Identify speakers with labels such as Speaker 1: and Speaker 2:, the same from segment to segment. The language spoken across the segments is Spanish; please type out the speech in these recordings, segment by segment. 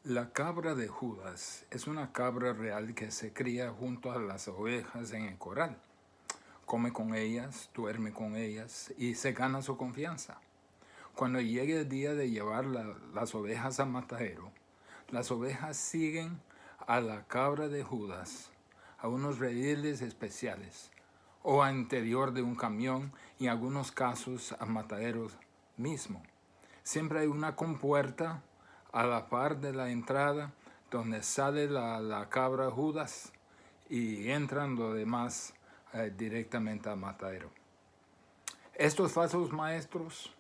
Speaker 1: La cabra de Judas es una cabra real que se cría junto a las ovejas en el corral. Come con ellas, duerme con ellas y se gana su confianza. Cuando llegue el día de llevar las ovejas al matadero, las ovejas siguen a la cabra de Judas a unos rediles especiales o al interior de un camión y en algunos casos a mataderos mismo. Siempre hay una compuerta a la par de la entrada donde sale la cabra Judas y entran los demás directamente al matadero. Estos falsos maestros,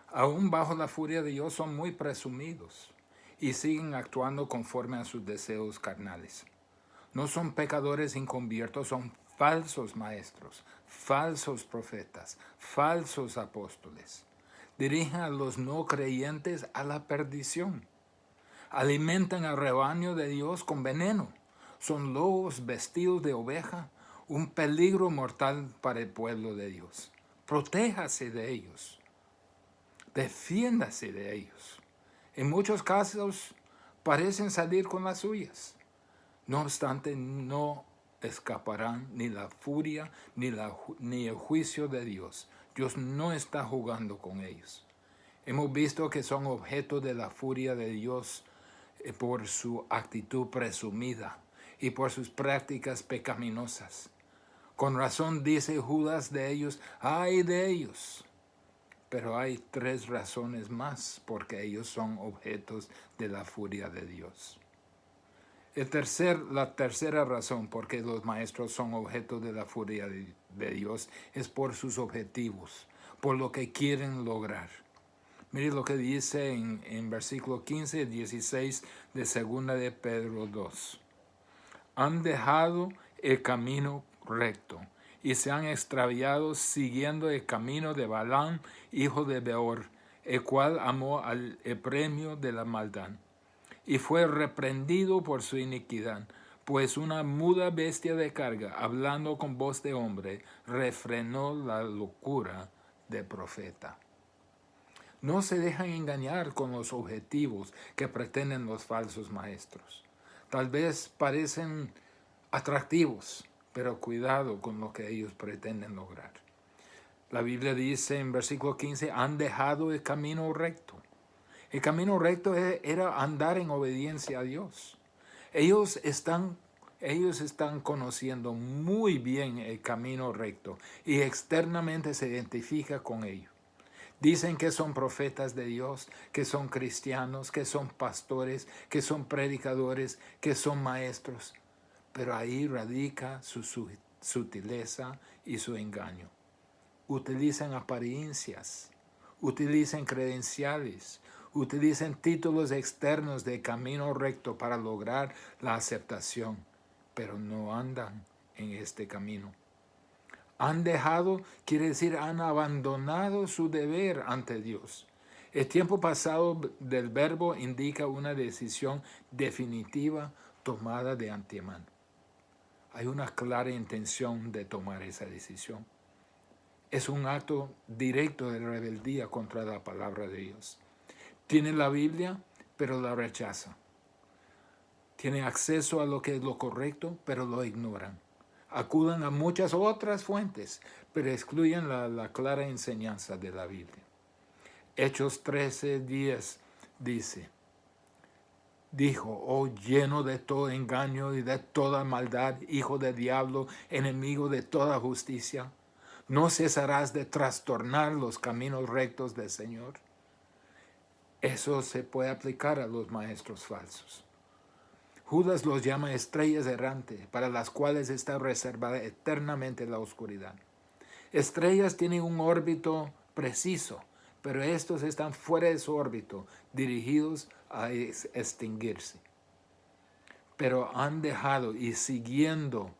Speaker 1: aún bajo la furia de Dios, son muy presumidos y siguen actuando conforme a sus deseos carnales. No son pecadores inconviertos, son falsos maestros, falsos profetas, falsos apóstoles. Dirigen a los no creyentes a la perdición. Alimentan al rebaño de Dios con veneno. Son lobos vestidos de oveja, un peligro mortal para el pueblo de Dios. Protéjase de ellos. Defiéndase de ellos. En muchos casos parecen salir con las suyas. No obstante, no escaparán ni la furia ni el juicio de Dios. Dios no está jugando con ellos. Hemos visto que son objeto de la furia de Dios por su actitud presumida y por sus prácticas pecaminosas. Con razón dice Judas de ellos, ¡ay de ellos! Pero hay 3 razones más porque ellos son objetos de la furia de Dios. La tercera razón por qué los maestros son objetos de la furia de Dios es por sus objetivos, por lo que quieren lograr. Mire lo que dice en versículo 15 y 16 de 2 de Pedro 2. Han dejado el camino recto y se han extraviado siguiendo el camino de Balaam, hijo de Beor, el cual amó el premio de la maldad y fue reprendido por su iniquidad, pues una muda bestia de carga, hablando con voz de hombre, refrenó la locura del profeta. No se dejan engañar con los objetivos que pretenden los falsos maestros. Tal vez parecen atractivos, pero cuidado con lo que ellos pretenden lograr. La Biblia dice en versículo 15, han dejado el camino recto. El camino recto era andar en obediencia a Dios. Ellos están conociendo muy bien el camino recto y externamente se identifica con ello. Dicen que son profetas de Dios, que son cristianos, que son pastores, que son predicadores, que son maestros. Pero ahí radica su sutileza y su engaño. Utilizan apariencias, utilizan credenciales, utilizan títulos externos de camino recto para lograr la aceptación, pero no andan en este camino. Han dejado, quiere decir, han abandonado su deber ante Dios. El tiempo pasado del verbo indica una decisión definitiva tomada de antemano. Hay una clara intención de tomar esa decisión. Es un acto directo de rebeldía contra la palabra de Dios. Tiene la Biblia, pero la rechaza. Tiene acceso a lo que es lo correcto, pero lo ignoran. Acudan a muchas otras fuentes, pero excluyen la clara enseñanza de la Biblia. Hechos 13:10 dice, dijo, oh lleno de todo engaño y de toda maldad, hijo del diablo, enemigo de toda justicia, ¿no cesarás de trastornar los caminos rectos del Señor? Eso se puede aplicar a los maestros falsos. Judas los llama estrellas errantes, para las cuales está reservada eternamente la oscuridad. Estrellas tienen un órbito preciso, pero estos están fuera de su órbito, dirigidos a extinguirse. Pero han dejado y siguiendo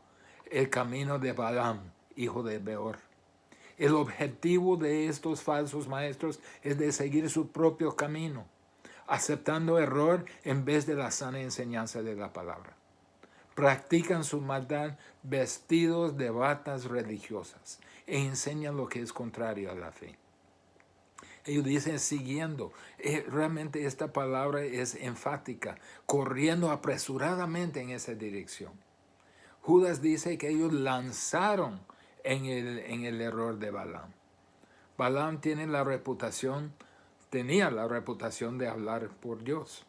Speaker 1: el camino de Balaam, hijo de Beor. El objetivo de estos falsos maestros es de seguir su propio camino, aceptando error en vez de la sana enseñanza de la palabra. Practican su maldad vestidos de batas religiosas e enseñan lo que es contrario a la fe. Ellos dicen siguiendo. Realmente esta palabra es enfática, corriendo apresuradamente en esa dirección. Judas dice que ellos lanzaron en el error de Balaam. Balaam tenía la reputación de hablar por Dios.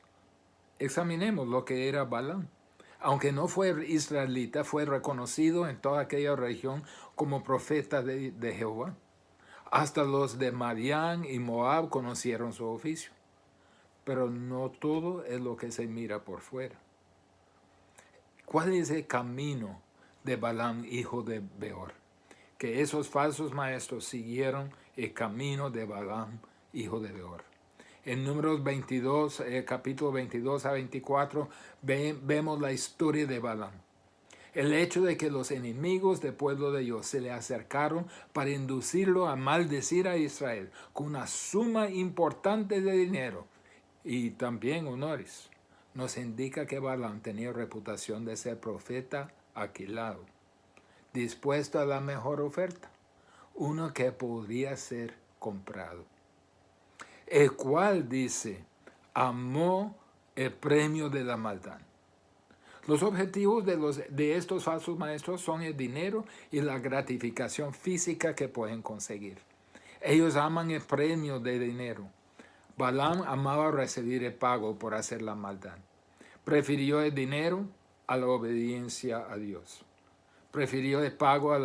Speaker 1: Examinemos lo que era Balaam. Aunque no fue israelita, fue reconocido en toda aquella región como profeta de Jehová. Hasta los de Madián y Moab conocieron su oficio. Pero no todo es lo que se mira por fuera. ¿Cuál es el camino de Balaam, hijo de Beor? Que esos falsos maestros siguieron el camino de Balaam, hijo de Beor. En Números 22, capítulo 22 a 24, vemos la historia de Balaam. El hecho de que los enemigos del pueblo de Dios se le acercaron para inducirlo a maldecir a Israel con una suma importante de dinero y también honores, nos indica que Balaam tenía reputación de ser profeta aquilado, dispuesto a la mejor oferta, uno que podría ser comprado, el cual dice, amó el premio de la maldad. Los objetivos de estos falsos maestros son el dinero y la gratificación física que pueden conseguir. Ellos aman el premio de dinero. Balaam amaba recibir el pago por hacer la maldad. Prefirió el dinero a la obediencia a Dios. Prefirió el pago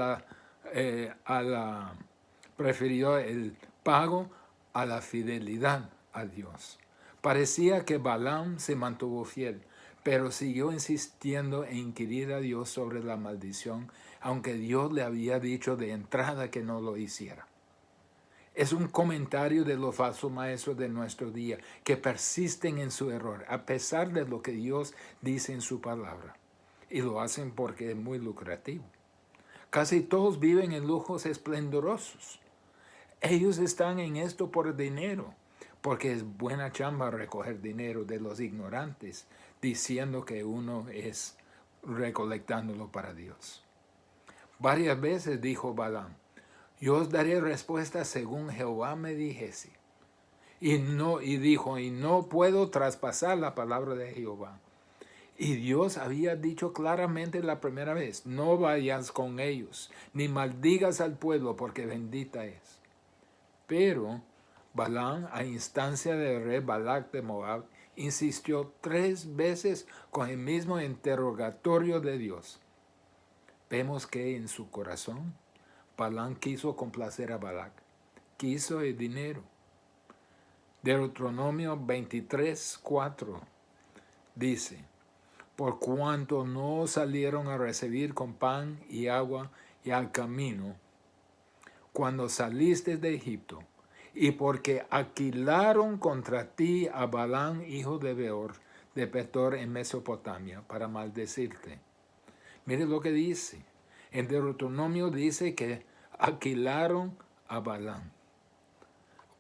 Speaker 1: prefirió el pago a la fidelidad a Dios. Parecía que Balaam se mantuvo fiel, pero siguió insistiendo en inquirir a Dios sobre la maldición, aunque Dios le había dicho de entrada que no lo hiciera. Es un comentario de los falsos maestros de nuestro día, que persisten en su error, a pesar de lo que Dios dice en su palabra. Y lo hacen porque es muy lucrativo. Casi todos viven en lujos esplendorosos. Ellos están en esto por dinero, porque es buena chamba recoger dinero de los ignorantes, diciendo que uno es recolectándolo para Dios. Varias veces dijo Balaam, yo os daré respuesta según Jehová me dijese. Y dijo, y no puedo traspasar la palabra de Jehová. Y Dios había dicho claramente la primera vez, no vayas con ellos, ni maldigas al pueblo, porque bendita es. Pero Balaam, a instancia del rey Balac de Moab, insistió 3 veces con el mismo interrogatorio de Dios. Vemos que en su corazón, Balaam quiso complacer a Balac, quiso el dinero. Deuteronomio 23:4 dice, por cuanto no salieron a recibir con pan y agua y al camino, cuando saliste de Egipto, y porque alquilaron contra ti a Balaam, hijo de Beor, de Petor en Mesopotamia, para maldecirte. Mire lo que dice. En Deuteronomio dice que alquilaron a Balaam.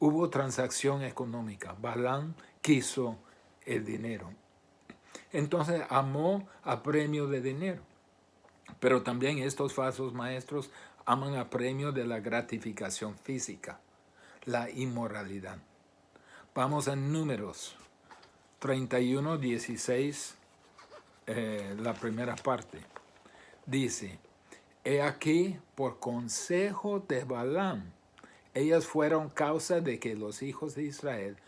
Speaker 1: Hubo transacción económica. Balaam quiso el dinero. Entonces amó a premio de dinero. Pero también estos falsos maestros aman a premio de la gratificación física, la inmoralidad. Vamos a Números 31:16, la primera parte. Dice, he aquí por consejo de Balaam, ellas fueron causa de que los hijos de Israel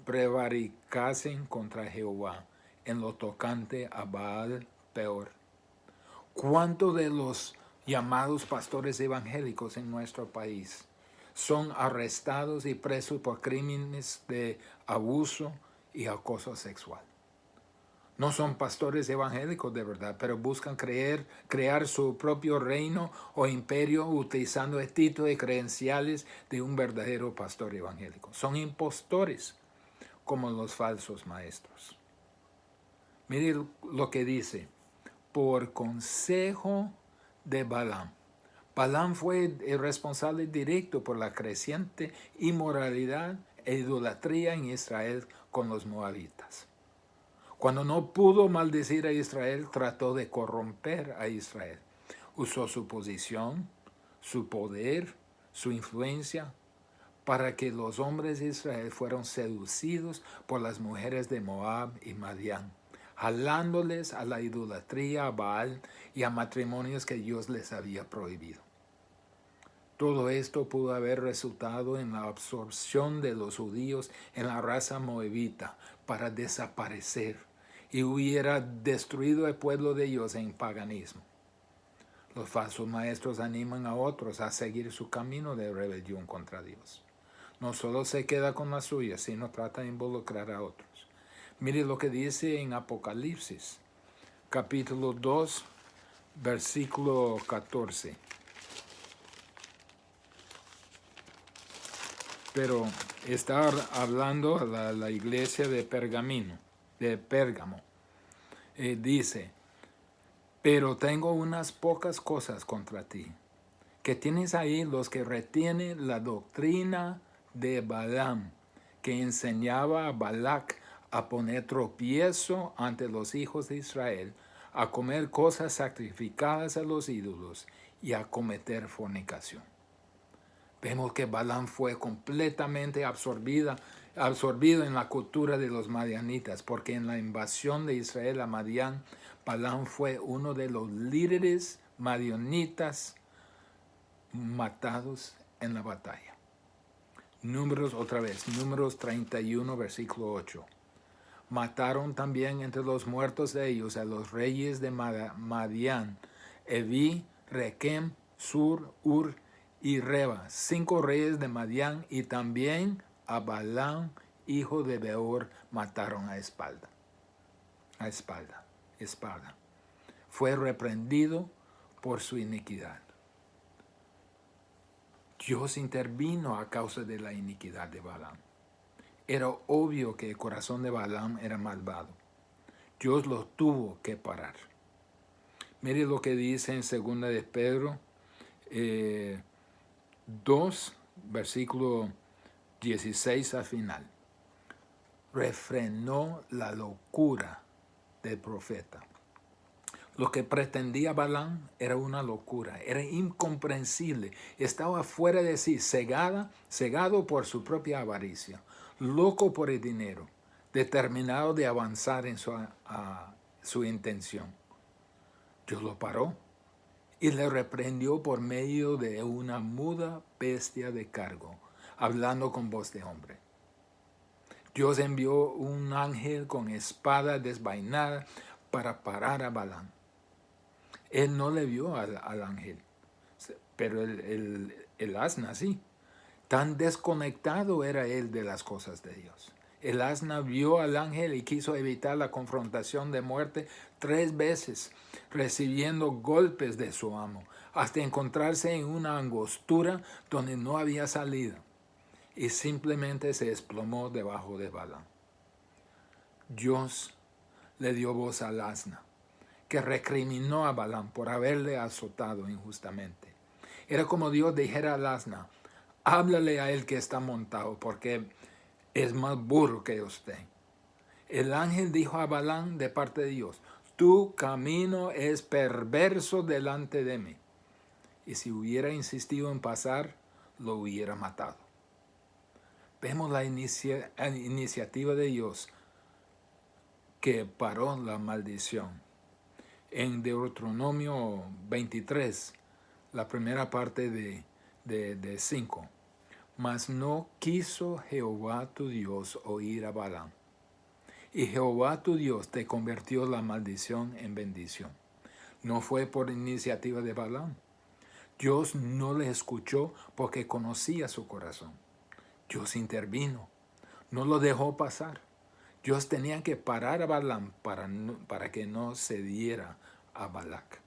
Speaker 1: prevaricasen contra Jehová en lo tocante a Baal Peor. ¿Cuántos de los llamados pastores evangélicos en nuestro país son arrestados y presos por crímenes de abuso y acoso sexual? No son pastores evangélicos de verdad, pero buscan crear su propio reino o imperio utilizando el título y credenciales de un verdadero pastor evangélico. Son impostores como los falsos maestros. Mire lo que dice, por consejo de Balaam. Balaam fue el responsable directo por la creciente inmoralidad e idolatría en Israel con los moabitas. Cuando no pudo maldecir a Israel, trató de corromper a Israel. Usó su posición, su poder, su influencia para que los hombres de Israel fueran seducidos por las mujeres de Moab y Madián, jalándoles a la idolatría, a Baal y a matrimonios que Dios les había prohibido. Todo esto pudo haber resultado en la absorción de los judíos en la raza moabita para desaparecer y hubiera destruido el pueblo de Dios en paganismo. Los falsos maestros animan a otros a seguir su camino de rebelión contra Dios. No solo se queda con la suya, sino trata de involucrar a otros. Mire lo que dice en Apocalipsis, capítulo 2, versículo 14. Pero está hablando a la iglesia de Pérgamo. Dice, pero tengo unas pocas cosas contra ti, que tienes ahí los que retienen la doctrina de Balaam, que enseñaba a Balac a poner tropiezo ante los hijos de Israel, a comer cosas sacrificadas a los ídolos y a cometer fornicación. Vemos que Balaam fue completamente absorbido en la cultura de los madianitas, porque en la invasión de Israel a Madián, Balaam fue uno de los líderes madianitas matados en la batalla. Números 31, versículo 8. Mataron también entre los muertos de ellos a los reyes de Madián, Evi, Requem, Sur, Ur y Reba, 5 reyes de Madián, y también a Balaam, hijo de Beor, mataron a espada. Fue reprendido por su iniquidad. Dios intervino a causa de la iniquidad de Balaam. Era obvio que el corazón de Balaam era malvado. Dios lo tuvo que parar. Mire lo que dice en 2 de Pedro 2, versículo 16 al final. Refrenó la locura del profeta. Lo que pretendía Balaam era una locura, era incomprensible, estaba fuera de sí, cegado por su propia avaricia, loco por el dinero, determinado de avanzar en su intención. Dios lo paró y le reprendió por medio de una muda bestia de cargo, hablando con voz de hombre. Dios envió un ángel con espada desvainada para parar a Balaam. Él no le vio al ángel, pero el asna sí. Tan desconectado era él de las cosas de Dios. El asna vio al ángel y quiso evitar la confrontación de muerte 3 veces, recibiendo golpes de su amo, hasta encontrarse en una angostura donde no había salida, y simplemente se desplomó debajo de Balaam. Dios le dio voz al asna, que recriminó a Balaam por haberle azotado injustamente. Era como Dios dijera al asna, háblale a él que está montado, porque es más burro que usted. El ángel dijo a Balaam de parte de Dios, tu camino es perverso delante de mí. Y si hubiera insistido en pasar, lo hubiera matado. Vemos la iniciativa de Dios que paró la maldición. En Deuteronomio 23, la primera parte de 5. Mas no quiso Jehová tu Dios oír a Balaam. Y Jehová tu Dios te convirtió la maldición en bendición. No fue por iniciativa de Balaam. Dios no le escuchó porque conocía su corazón. Dios intervino. No lo dejó pasar. Dios tenía que parar a Balaam para que no cediera a Balac.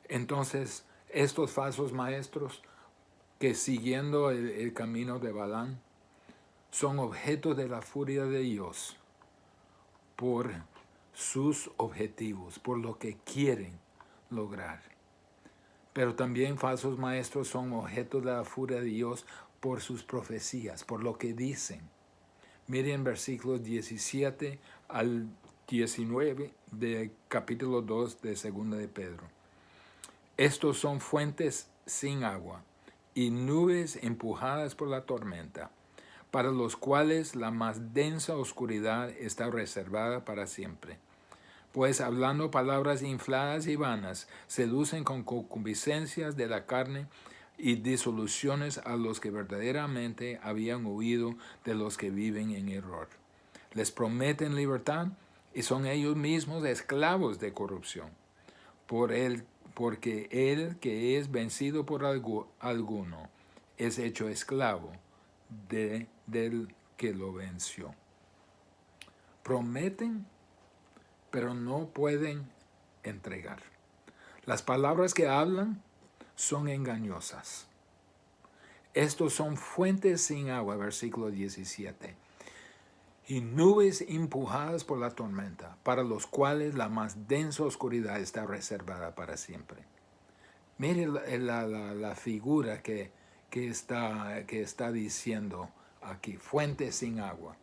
Speaker 1: Entonces, estos falsos maestros que siguiendo el camino de Balaam son objetos de la furia de Dios por sus objetivos, por lo que quieren lograr. Pero también falsos maestros son objetos de la furia de Dios por sus profecías, por lo que dicen. Miren versículos 17 al 19 de capítulo 2 de 2 de Pedro. Estos son fuentes sin agua, y nubes empujadas por la tormenta, para los cuales la más densa oscuridad está reservada para siempre. Pues hablando palabras infladas y vanas, seducen con concupiscencias de la carne y disoluciones a los que verdaderamente habían huido de los que viven en error. Les prometen libertad y son ellos mismos esclavos de corrupción. Porque el que es vencido por alguno es hecho esclavo del que lo venció. Prometen, pero no pueden entregar. Las palabras que hablan son engañosas. Estos son fuentes sin agua, versículo 17. Y nubes empujadas por la tormenta, para los cuales la más densa oscuridad está reservada para siempre. Mire la figura que está diciendo aquí, fuentes sin agua.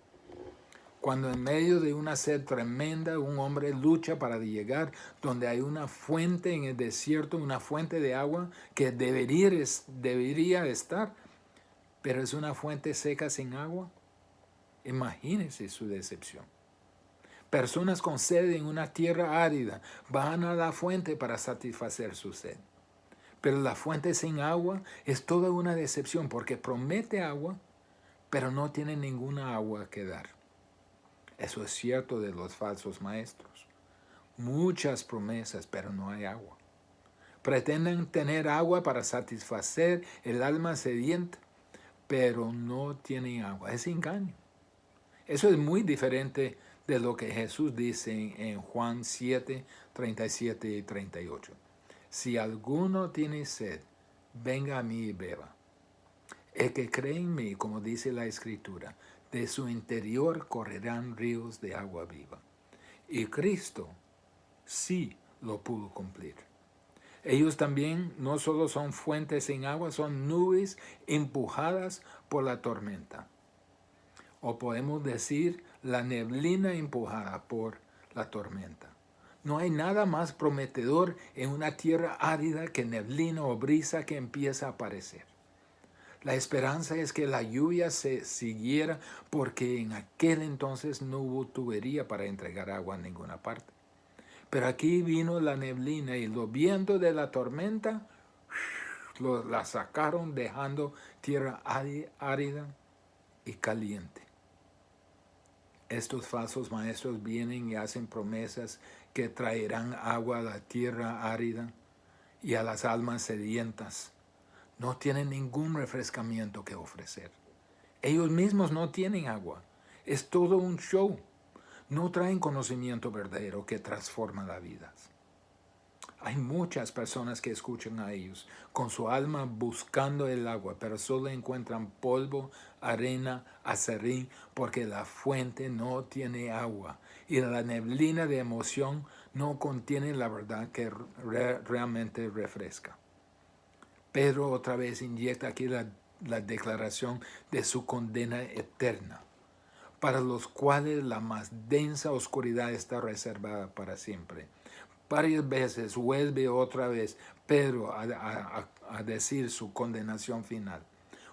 Speaker 1: Cuando en medio de una sed tremenda un hombre lucha para llegar donde hay una fuente en el desierto, una fuente de agua que debería estar, pero es una fuente seca sin agua. Imagínense su decepción. Personas con sed en una tierra árida van a la fuente para satisfacer su sed. Pero la fuente sin agua es toda una decepción porque promete agua, pero no tiene ninguna agua que dar. Eso es cierto de los falsos maestros. Muchas promesas, pero no hay agua. Pretenden tener agua para satisfacer el alma sedienta, pero no tienen agua. Es engaño. Eso es muy diferente de lo que Jesús dice en Juan 7, 37 y 38. Si alguno tiene sed, venga a mí y beba. El que cree en mí, como dice la Escritura, de su interior correrán ríos de agua viva. Y Cristo sí lo pudo cumplir. Ellos también no solo son fuentes sin agua, son nubes empujadas por la tormenta. O podemos decir la neblina empujada por la tormenta. No hay nada más prometedor en una tierra árida que neblina o brisa que empieza a aparecer. La esperanza es que la lluvia se siguiera porque en aquel entonces no hubo tubería para entregar agua a ninguna parte. Pero aquí vino la neblina y los vientos de la tormenta la sacaron dejando tierra árida y caliente. Estos falsos maestros vienen y hacen promesas que traerán agua a la tierra árida y a las almas sedientas. No tienen ningún refrescamiento que ofrecer. Ellos mismos no tienen agua. Es todo un show. No traen conocimiento verdadero que transforma la vida. Hay muchas personas que escuchan a ellos con su alma buscando el agua, pero solo encuentran polvo, arena, aserrín, porque la fuente no tiene agua y la neblina de emoción no contiene la verdad que realmente refresca. Pedro otra vez inyecta aquí la declaración de su condena eterna, para los cuales la más densa oscuridad está reservada para siempre. Varias veces vuelve otra vez Pedro a decir su condenación final.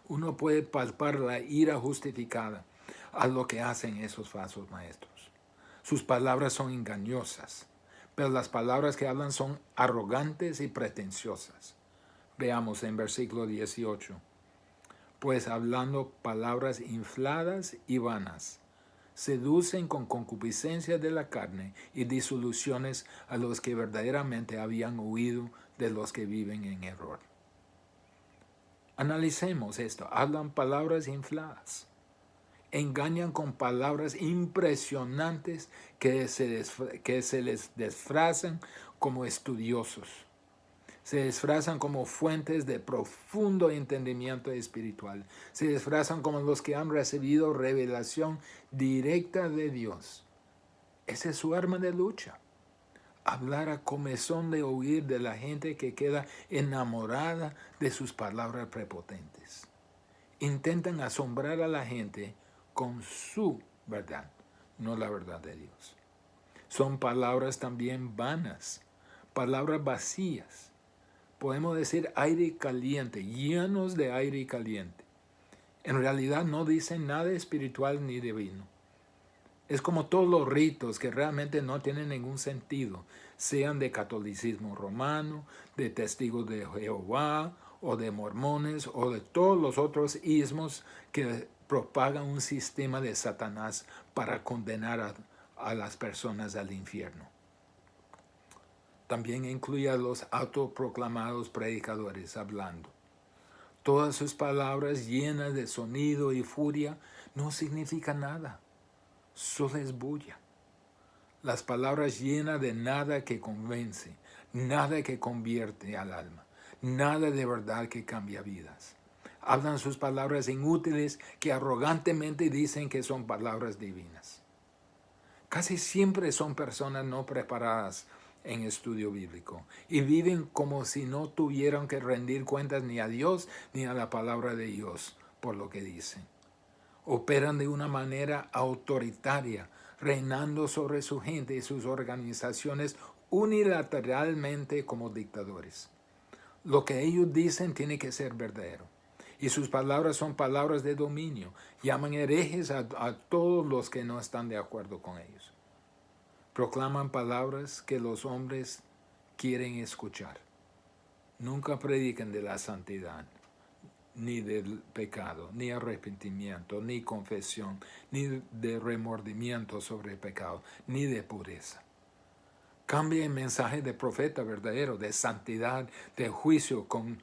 Speaker 1: Uno puede palpar la ira justificada a lo que hacen esos falsos maestros. Sus palabras son engañosas, pero las palabras que hablan son arrogantes y pretenciosas. Veamos en versículo 18. Pues hablando palabras infladas y vanas, seducen con concupiscencia de la carne y disoluciones a los que verdaderamente habían huido de los que viven en error. Analicemos esto. Hablan palabras infladas. Engañan con palabras impresionantes que se les disfrazan como estudiosos. Se disfrazan como fuentes de profundo entendimiento espiritual. Se disfrazan como los que han recibido revelación directa de Dios. Esa es su arma de lucha. Hablar a comezón de oír de la gente que queda enamorada de sus palabras prepotentes. Intentan asombrar a la gente con su verdad, no la verdad de Dios. Son palabras también vanas, palabras vacías. podemos decir aire caliente, llenos de aire caliente. En realidad no dicen nada espiritual ni divino. Es como todos los ritos que realmente no tienen ningún sentido, sean de catolicismo romano, de testigos de Jehová, o de mormones, o de todos los otros ismos que propagan un sistema de Satanás para condenar a las personas al infierno. También incluye a los autoproclamados predicadores hablando. Todas sus palabras llenas de sonido y furia no significan nada, solo es bulla. Las palabras llenas de nada que convence, nada que convierte al alma, nada de verdad que cambia vidas. Hablan sus palabras inútiles que arrogantemente dicen que son palabras divinas. Casi siempre son personas no preparadas en estudio bíblico y viven como si no tuvieran que rendir cuentas ni a Dios ni a la palabra de Dios por lo que dicen. Operan de una manera autoritaria, reinando sobre su gente y sus organizaciones unilateralmente como dictadores. Lo que ellos dicen tiene que ser verdadero. Y sus palabras son palabras de dominio. Llaman herejes a todos los que no están de acuerdo con ellos. Proclaman palabras que los hombres quieren escuchar. Nunca predican de la santidad, ni del pecado, ni arrepentimiento, ni confesión, ni de remordimiento sobre el pecado, ni de pureza. Cambia el mensaje de profeta verdadero, de santidad, de juicio con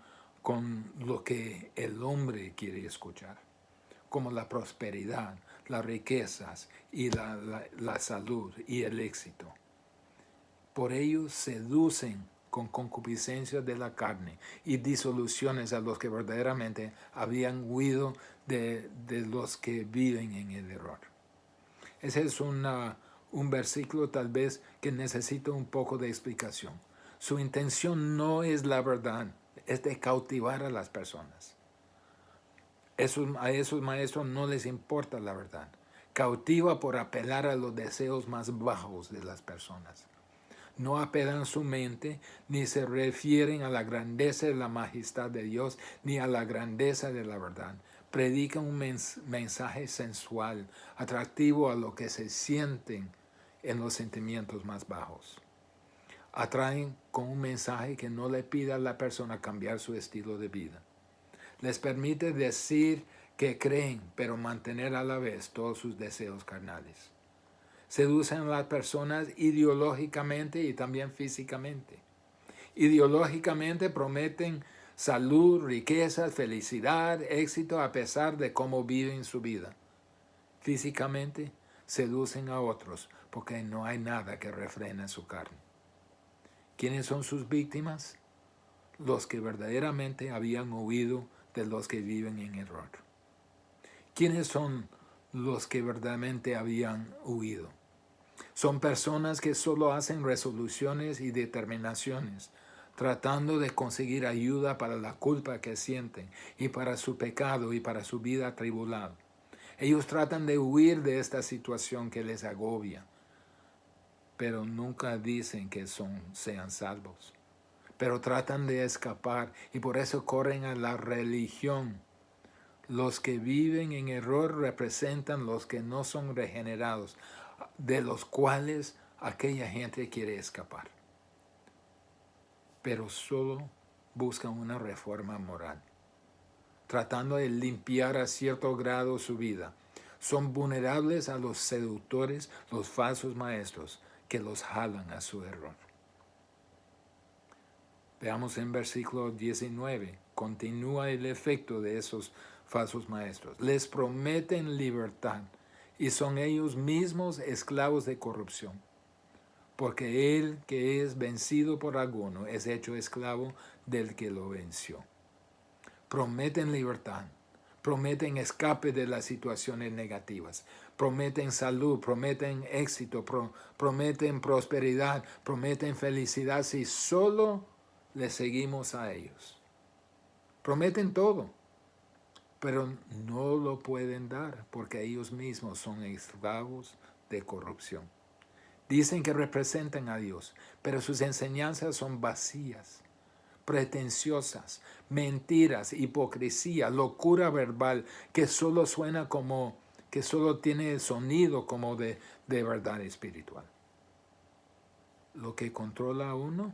Speaker 1: lo que el hombre quiere escuchar, como la prosperidad, las riquezas y la salud y el éxito. Por ello seducen con concupiscencia de la carne y disoluciones a los que verdaderamente habían huido de los que viven en el error. Ese es un versículo tal vez que necesita un poco de explicación. Su intención no es la verdad, es de cautivar a las personas. A esos maestros no les importa la verdad. Cautiva por apelar a los deseos más bajos de las personas. No apelan su mente, ni se refieren a la grandeza y la majestad de Dios, ni a la grandeza de la verdad. Predican un mensaje sensual, atractivo a lo que se sienten en los sentimientos más bajos. Atraen con un mensaje que no le pide a la persona cambiar su estilo de vida. Les permite decir que creen, pero mantener a la vez todos sus deseos carnales. Seducen a las personas ideológicamente y también físicamente. Ideológicamente prometen salud, riqueza, felicidad, éxito a pesar de cómo viven su vida. Físicamente seducen a otros porque no hay nada que refrene su carne. ¿Quiénes son sus víctimas? Los que verdaderamente habían huido de los que viven en error. ¿Quiénes son los que verdaderamente habían huido? Son personas que solo hacen resoluciones y determinaciones, tratando de conseguir ayuda para la culpa que sienten y para su pecado y para su vida atribulada. Ellos tratan de huir de esta situación que les agobia, pero nunca dicen que sean salvos. Pero tratan de escapar y por eso corren a la religión. Los que viven en error representan los que no son regenerados, de los cuales aquella gente quiere escapar. Pero solo buscan una reforma moral, tratando de limpiar a cierto grado su vida. Son vulnerables a los seductores, los falsos maestros, que los jalan a su error. Veamos en versículo 19, continúa el efecto de esos falsos maestros. Les prometen libertad y son ellos mismos esclavos de corrupción. Porque el que es vencido por alguno es hecho esclavo del que lo venció. Prometen libertad, prometen escape de las situaciones negativas, prometen salud, prometen éxito, prometen prosperidad, prometen felicidad si solo le seguimos a ellos. Prometen todo, pero no lo pueden dar porque ellos mismos son esclavos de corrupción. Dicen que representan a Dios, pero sus enseñanzas son vacías. pretenciosas, mentiras, hipocresía, locura verbal, que solo suena como, que solo tiene sonido como de verdad espiritual. Lo que controla a uno,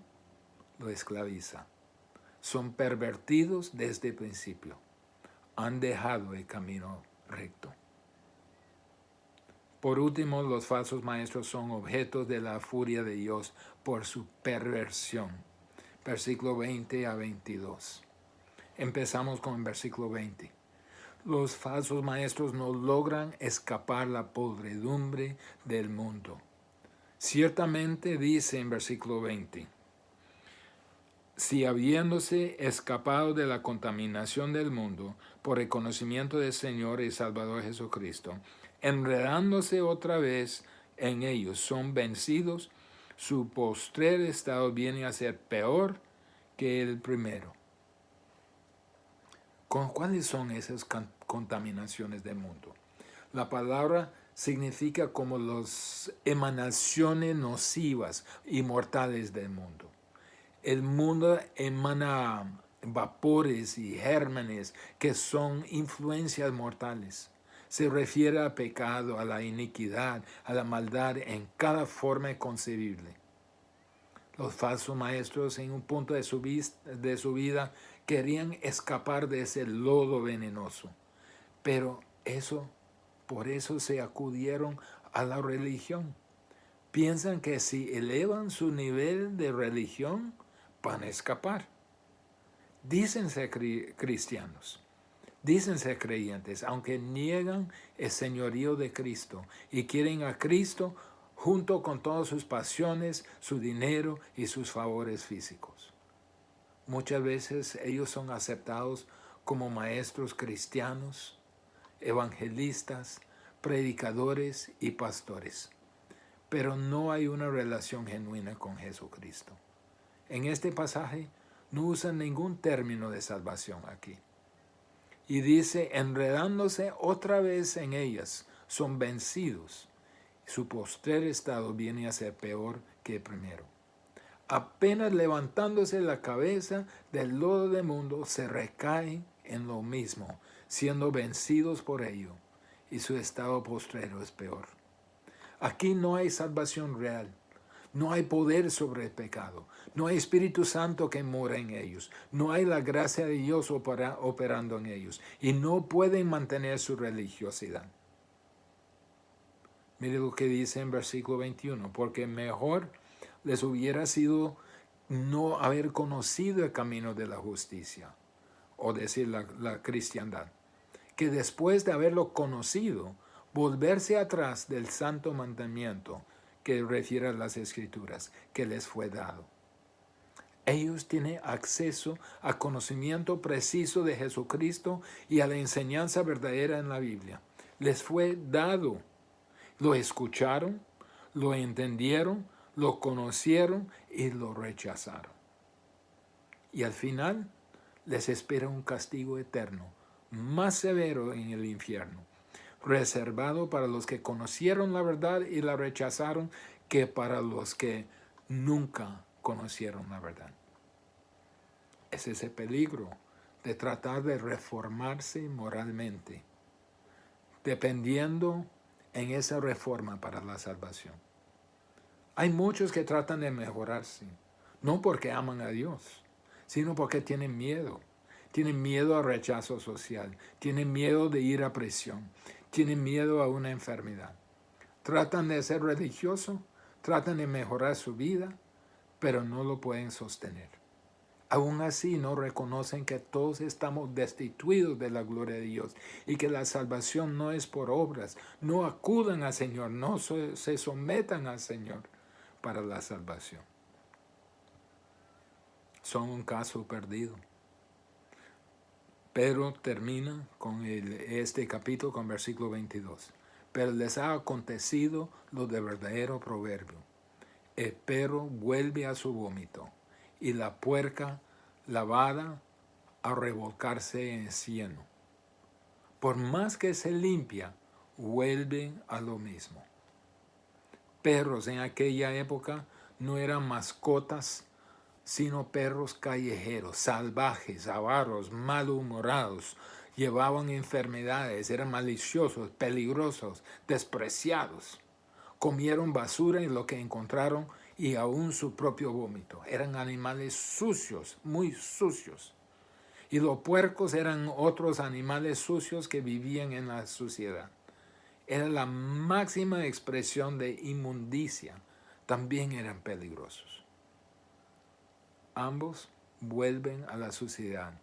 Speaker 1: lo esclaviza. Son pervertidos desde el principio. Han dejado el camino recto. Por último, los falsos maestros son objetos de la furia de Dios por su perversión. Versículo 20 a 22. Empezamos con el versículo 20. Los falsos maestros no logran escapar la podredumbre del mundo. Ciertamente dice en versículo 20, si habiéndose escapado de la contaminación del mundo por el conocimiento del Señor y Salvador Jesucristo, enredándose otra vez en ellos, son vencidos, su postrer estado viene a ser peor que el primero. ¿Cuáles son esas contaminaciones del mundo? La palabra significa como las emanaciones nocivas y mortales del mundo. El mundo emana vapores y gérmenes que son influencias mortales. Se refiere al pecado, a la iniquidad, a la maldad en cada forma concebible. Los falsos maestros en un punto de su vida querían escapar de ese lodo venenoso. Pero por eso se acudieron a la religión. Piensan que si elevan su nivel de religión, van a escapar. Dícense cristianos, dícense creyentes, aunque niegan el señorío de Cristo y quieren a Cristo junto con todas sus pasiones, su dinero y sus favores físicos. Muchas veces ellos son aceptados como maestros cristianos, evangelistas, predicadores y pastores, pero no hay una relación genuina con Jesucristo. En este pasaje no usan ningún término de salvación aquí. Y dice, enredándose otra vez en ellas, son vencidos. Su postrer estado viene a ser peor que el primero. Apenas levantándose la cabeza del lodo del mundo, se recaen en lo mismo, siendo vencidos por ello, y su estado postrero es peor. Aquí no hay salvación real. No hay poder sobre el pecado. No hay Espíritu Santo que mora en ellos. No hay la gracia de Dios operando en ellos. Y no pueden mantener su religiosidad. Mire lo que dice en versículo 21. Porque mejor les hubiera sido no haber conocido el camino de la justicia. O decir la cristiandad. Que después de haberlo conocido, volverse atrás del santo mandamiento que refiere a las Escrituras, que les fue dado. Ellos tienen acceso a conocimiento preciso de Jesucristo y a la enseñanza verdadera en la Biblia. Les fue dado. Lo escucharon, lo entendieron, lo conocieron y lo rechazaron. Y al final les espera un castigo eterno, más severo en el infierno, reservado para los que conocieron la verdad y la rechazaron, que para los que nunca conocieron la verdad. Es ese peligro de tratar de reformarse moralmente, dependiendo en esa reforma para la salvación. Hay muchos que tratan de mejorarse, no porque aman a Dios, sino porque tienen miedo. Tienen miedo al rechazo social, tienen miedo de ir a prisión, tienen miedo a una enfermedad. Tratan de ser religiosos, tratan de mejorar su vida, pero no lo pueden sostener. Aún así no reconocen que todos estamos destituidos de la gloria de Dios y que la salvación no es por obras. No acudan al Señor, no se sometan al Señor para la salvación. Son un caso perdido. Pedro termina con este capítulo con versículo 22. Pero les ha acontecido lo de verdadero proverbio. El perro vuelve a su vómito y la puerca lavada a revolcarse en cieno. Por más que se limpia, vuelven a lo mismo. Perros en aquella época no eran mascotas sino perros callejeros, salvajes, avaros, malhumorados. Llevaban enfermedades, eran maliciosos, peligrosos, despreciados. Comieron basura y lo que encontraron y aún su propio vómito. Eran animales sucios, muy sucios. Y los puercos eran otros animales sucios que vivían en la suciedad. Era la máxima expresión de inmundicia. También eran peligrosos. Ambos vuelven a la suciedad,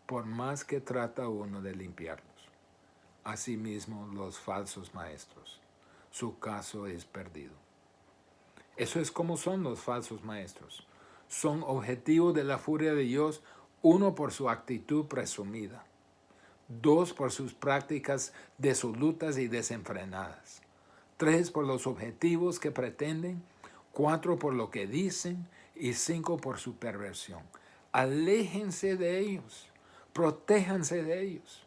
Speaker 1: por más que trata uno de limpiarlos. Asimismo, los falsos maestros. Su caso es perdido. Eso es como son los falsos maestros. Son objetivos de la furia de Dios, uno por su actitud presumida, dos por sus prácticas disolutas y desenfrenadas, tres por los objetivos que pretenden, cuatro por lo que dicen y cinco por su perversión. Aléjense de ellos, protéjanse de ellos,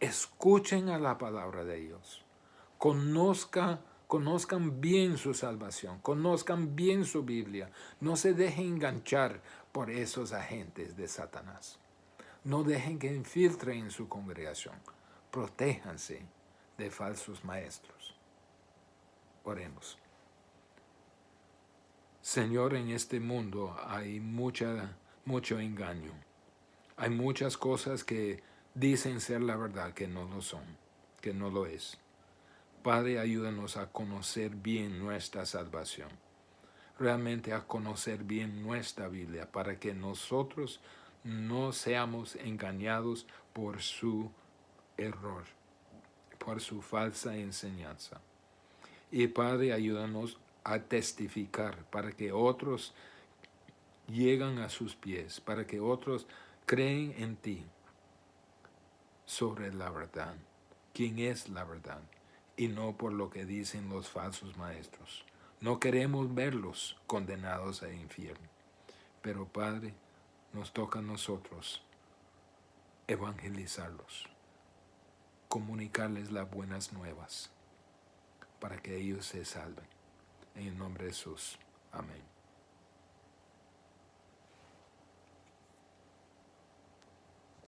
Speaker 1: escuchen a la palabra de Dios, conozcan bien su salvación, conozcan bien su Biblia, no se dejen enganchar por esos agentes de Satanás. No dejen que infiltren en su congregación. Protéjanse de falsos maestros. Oremos. Señor, en este mundo hay mucho engaño. Hay muchas cosas que dicen ser la verdad que no lo son, que no lo es. Padre, ayúdanos a conocer bien nuestra salvación, realmente a conocer bien nuestra Biblia, para que nosotros no seamos engañados por su error, por su falsa enseñanza. Y Padre, ayúdanos a testificar para que otros lleguen a sus pies, para que otros creen en ti sobre la verdad, quién es la verdad, y no por lo que dicen los falsos maestros. No queremos verlos condenados al infierno. Pero Padre, nos toca a nosotros evangelizarlos, comunicarles las buenas nuevas para que ellos se salven. En el nombre de Jesús. Amén.